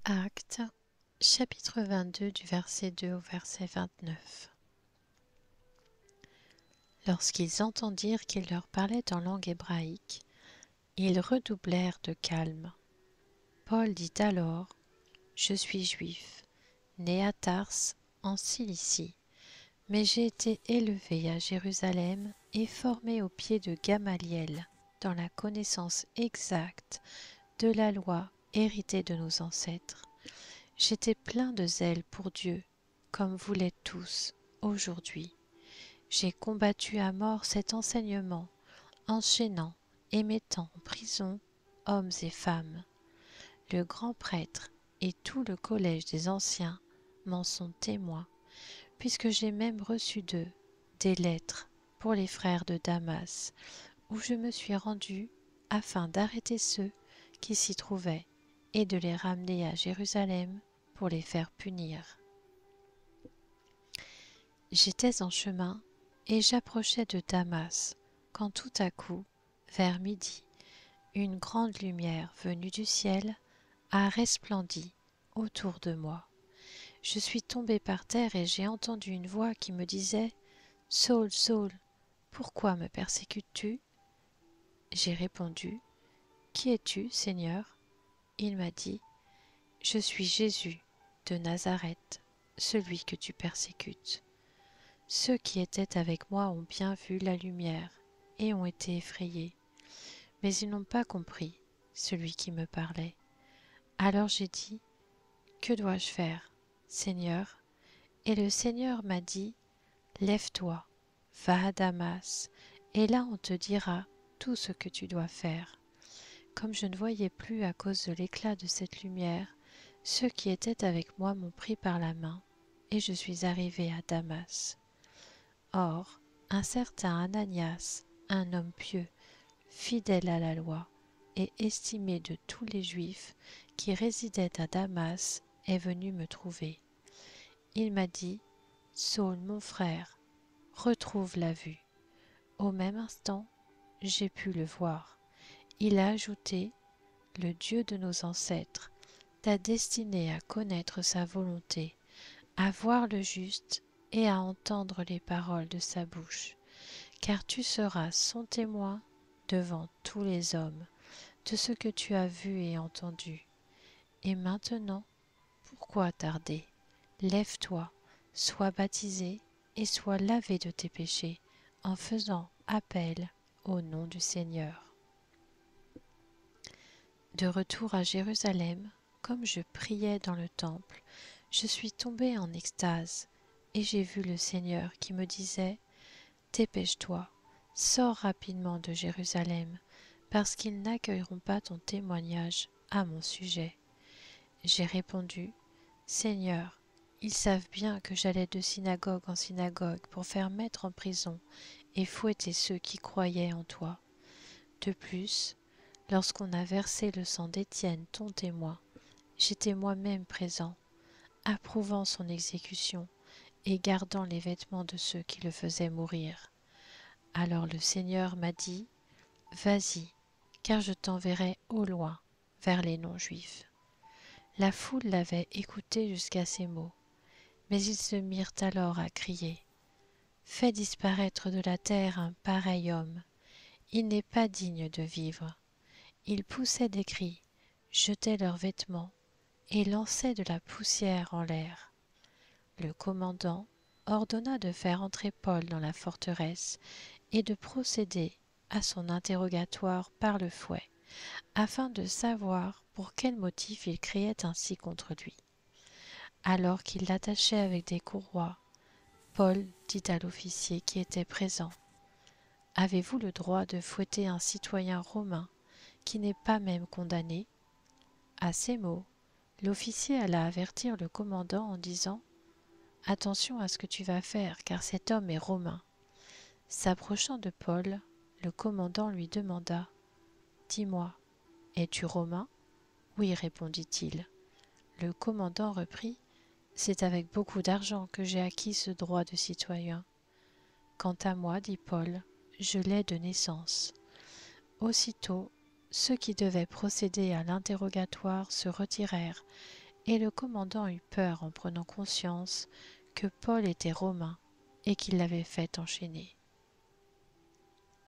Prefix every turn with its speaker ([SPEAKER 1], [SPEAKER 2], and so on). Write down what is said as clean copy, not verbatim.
[SPEAKER 1] Actes, chapitre 22 du verset 2 au verset 29. Lorsqu'ils entendirent qu'il leur parlait en langue hébraïque, ils redoublèrent de calme. Paul dit alors: Je suis juif, né à Tarse, en Cilicie, mais j'ai été élevé à Jérusalem et formé au pied de Gamaliel dans la connaissance exacte de la loi héritée de nos ancêtres. J'étais plein de zèle pour Dieu, comme vous l'êtes tous aujourd'hui. J'ai combattu à mort cet enseignement, enchaînant et mettant en prison hommes et femmes. Le grand prêtre et tout le collège des anciens m'en sont témoins, puisque j'ai même reçu d'eux des lettres pour les frères de Damas, où je me suis rendu afin d'arrêter ceux qui s'y trouvaient et de les ramener à Jérusalem pour les faire punir. J'étais en chemin et j'approchais de Damas, quand tout à coup, vers midi, une grande lumière venue du ciel a resplendi autour de moi. Je suis tombé par terre et j'ai entendu une voix qui me disait: Saul, Saul, pourquoi me persécutes-tu? J'ai répondu: Qui es-tu, Seigneur? Il m'a dit: Je suis Jésus de Nazareth, celui que tu persécutes. Ceux qui étaient avec moi ont bien vu la lumière et ont été effrayés, mais ils n'ont pas compris celui qui me parlait. Alors j'ai dit: Que dois-je faire, Seigneur? Et le Seigneur m'a dit: Lève-toi, va à Damas, et là on te dira tout ce que tu dois faire. Comme je ne voyais plus à cause de l'éclat de cette lumière, ceux qui étaient avec moi m'ont pris par la main, et je suis arrivé à Damas. Or, un certain Ananias, un homme pieux, fidèle à la loi, et estimé de tous les Juifs qui résidaient à Damas, est venu me trouver. Il m'a dit: Saul, mon frère, retrouve la vue. Au même instant, j'ai pu le voir. Il a ajouté: Le Dieu de nos ancêtres t'a destiné à connaître sa volonté, à voir le juste et à entendre les paroles de sa bouche, car tu seras son témoin devant tous les hommes de ce que tu as vu et entendu. Et maintenant, pourquoi tarder? Lève-toi, sois baptisé et sois lavé de tes péchés en faisant appel au nom du Seigneur. De retour à Jérusalem, comme je priais dans le temple, je suis tombé en extase et j'ai vu le Seigneur qui me disait: Dépêche-toi, sors rapidement de Jérusalem, parce qu'ils n'accueilleront pas ton témoignage à mon sujet. J'ai répondu: Seigneur, ils savent bien que j'allais de synagogue en synagogue pour faire mettre en prison et fouetter ceux qui croyaient en toi. De plus, lorsqu'on a versé le sang d'Étienne, ton témoin, j'étais moi-même présent, approuvant son exécution et gardant les vêtements de ceux qui le faisaient mourir. Alors le Seigneur m'a dit: Vas-y, car je t'enverrai au loin, vers les non-juifs. La foule l'avait écouté jusqu'à ces mots, mais ils se mirent alors à crier: Fais disparaître de la terre un pareil homme, il n'est pas digne de vivre. Ils poussaient des cris, jetaient leurs vêtements et lançaient de la poussière en l'air. Le commandant ordonna de faire entrer Paul dans la forteresse et de procéder à son interrogatoire par le fouet, afin de savoir pour quel motif il criait ainsi contre lui. Alors qu'il l'attachait avec des courroies, Paul dit à l'officier qui était présent: Avez-vous le droit de fouetter un citoyen romain qui n'est pas même condamné? À ces mots, l'officier alla avertir le commandant en disant: Attention à ce que tu vas faire, car cet homme est romain. S'approchant de Paul, le commandant lui demanda: Dis-moi, es-tu romain? Oui, répondit-il. Le commandant reprit: C'est avec beaucoup d'argent que j'ai acquis ce droit de citoyen. Quant à moi, dit Paul, je l'ai de naissance. Aussitôt, ceux qui devaient procéder à l'interrogatoire se retirèrent et le commandant eut peur en prenant conscience que Paul était romain et qu'il l'avait fait enchaîner.